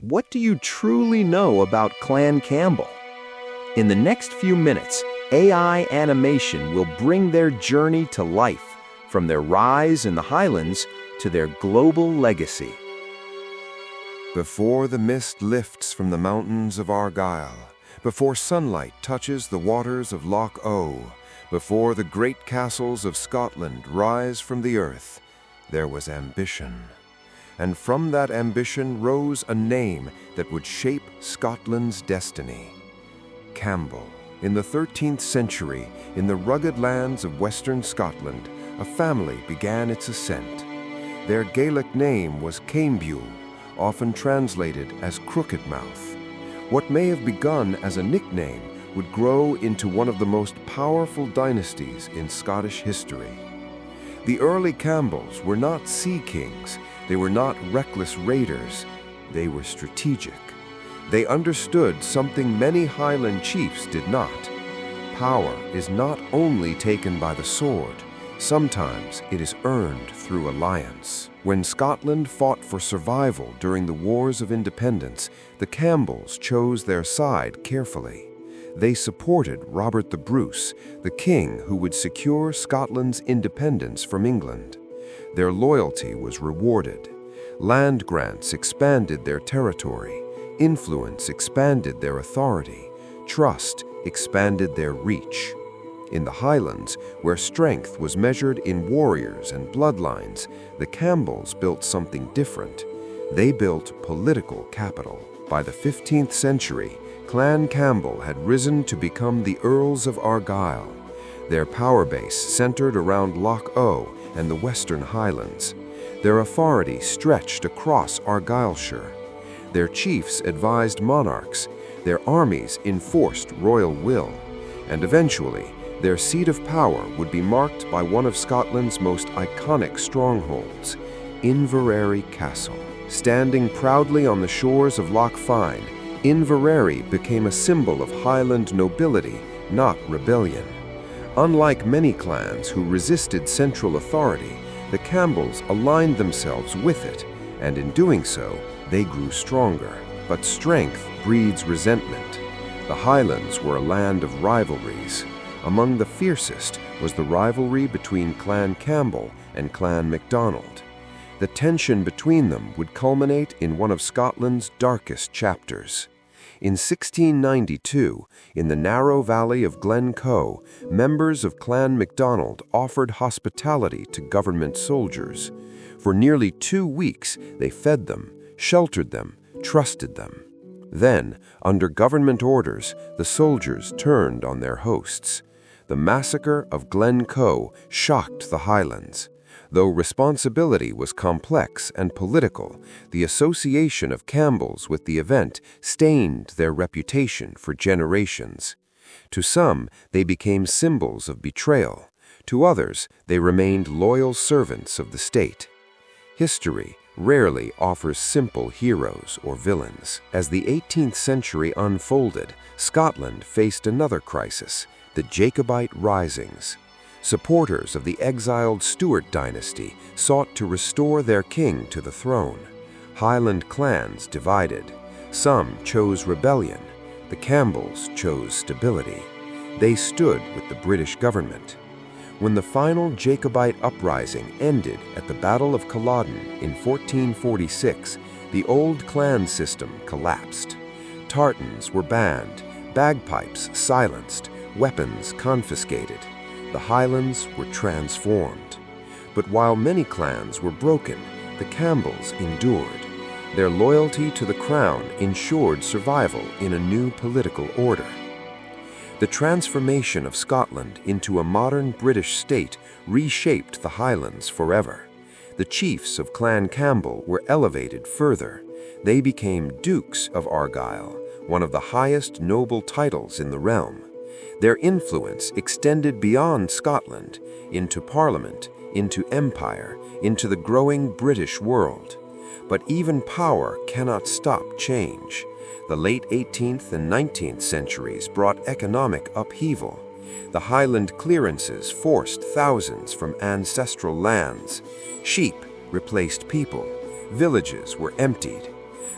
what do you truly know about Clan Campbell? In the next few minutes, AI animation will bring their journey to life, from their rise in the Highlands to their global legacy. Before the mist lifts from the mountains of Argyll, before sunlight touches the waters of Loch O, before the great castles of Scotland rise from the earth, there was ambition. And from that ambition rose a name that would shape Scotland's destiny. Campbell. In the 13th century, in the rugged lands of western Scotland, a family began its ascent. Their Gaelic name was Campbell, often translated as Crooked Mouth. What may have begun as a nickname would grow into one of the most powerful dynasties in Scottish history. The early Campbells were not sea kings, they were not reckless raiders, they were strategic. They understood something many Highland chiefs did not. Power is not only taken by the sword, sometimes it is earned through alliance. When Scotland fought for survival during the Wars of Independence, the Campbells chose their side carefully. They supported Robert the Bruce, the king who would secure Scotland's independence from England. Their loyalty was rewarded. Land grants expanded their territory. Influence expanded their authority. Trust expanded their reach. In the Highlands, where strength was measured in warriors and bloodlines, the Campbells built something different. They built political capital. By the 15th century, Clan Campbell had risen to become the Earls of Argyll. Their power base centered around Loch O and the Western Highlands. Their authority stretched across Argyllshire. Their chiefs advised monarchs. Their armies enforced royal will. And eventually, their seat of power would be marked by one of Scotland's most iconic strongholds, Inverary Castle. Standing proudly on the shores of Loch Fyne, Inverary became a symbol of Highland nobility, not rebellion. Unlike many clans who resisted central authority, the Campbells aligned themselves with it, and in doing so, they grew stronger. But strength breeds resentment. The Highlands were a land of rivalries. Among the fiercest was the rivalry between Clan Campbell and Clan MacDonald. The tension between them would culminate in one of Scotland's darkest chapters. In 1692, in the narrow valley of Glencoe, members of Clan MacDonald offered hospitality to government soldiers. For nearly 2 weeks, they fed them, sheltered them, trusted them. Then, under government orders, the soldiers turned on their hosts. The massacre of Glencoe shocked the Highlands. Though responsibility was complex and political, the association of Campbells with the event stained their reputation for generations. To some, they became symbols of betrayal. To others, they remained loyal servants of the state. History rarely offers simple heroes or villains. As the 18th century unfolded, Scotland faced another crisis, the Jacobite risings. Supporters of the exiled Stuart dynasty sought to restore their king to the throne. Highland clans divided. Some chose rebellion. The Campbells chose stability. They stood with the British government. When the final Jacobite uprising ended at the Battle of Culloden in 1446, the old clan system collapsed. Tartans were banned, bagpipes silenced, weapons confiscated. The Highlands were transformed. But while many clans were broken, the Campbells endured. Their loyalty to the crown ensured survival in a new political order. The transformation of Scotland into a modern British state reshaped the Highlands forever. The chiefs of Clan Campbell were elevated further. They became Dukes of Argyll, one of the highest noble titles in the realm. Their influence extended beyond Scotland, into Parliament, into empire, into the growing British world. But even power cannot stop change. The late 18th and 19th centuries brought economic upheaval. The Highland Clearances forced thousands from ancestral lands. Sheep replaced people. Villages were emptied.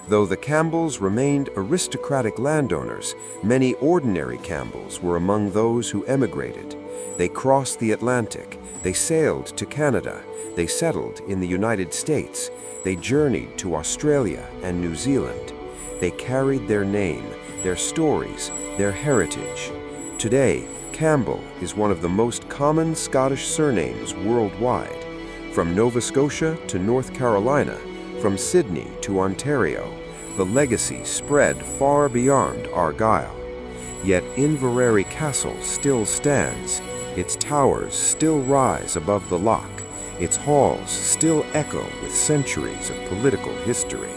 Though the Campbells remained aristocratic landowners, many ordinary Campbells were among those who emigrated. They crossed the Atlantic, they sailed to Canada, they settled in the United States, they journeyed to Australia and New Zealand. They carried their name, their stories, their heritage. Today, Campbell is one of the most common Scottish surnames worldwide. From Nova Scotia to North Carolina, from Sydney to Ontario, the legacy spread far beyond Argyll. Yet Inverary Castle still stands, its towers still rise above the loch, its halls still echo with centuries of political history.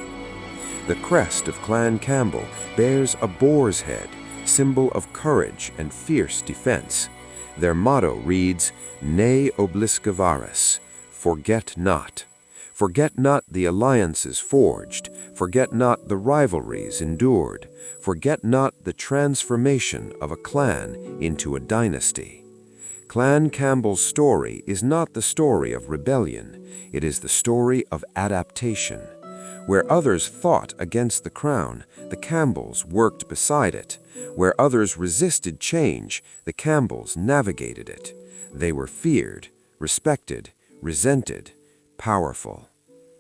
The crest of Clan Campbell bears a boar's head, symbol of courage and fierce defense. Their motto reads, Ne obliscavaris, forget not. Forget not the alliances forged, forget not the rivalries endured, forget not the transformation of a clan into a dynasty. Clan Campbell's story is not the story of rebellion, it is the story of adaptation. Where others fought against the crown, the Campbells worked beside it. Where others resisted change, the Campbells navigated it. They were feared, respected, resented, powerful.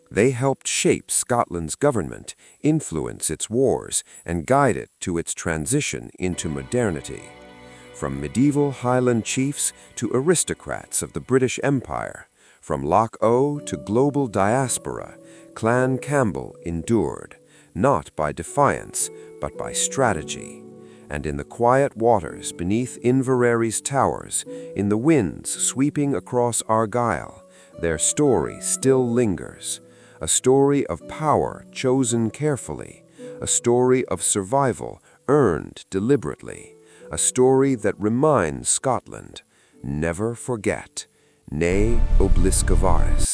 They helped shape Scotland's government, influence its wars, and guide it to its transition into modernity. From medieval Highland chiefs to aristocrats of the British Empire, from Loch O to global diaspora, Clan Campbell endured, not by defiance, but by strategy. And in the quiet waters beneath Inverary's towers, in the winds sweeping across Argyll, their story still lingers, a story of power chosen carefully, a story of survival earned deliberately, a story that reminds Scotland, never forget, ne obliscavaris.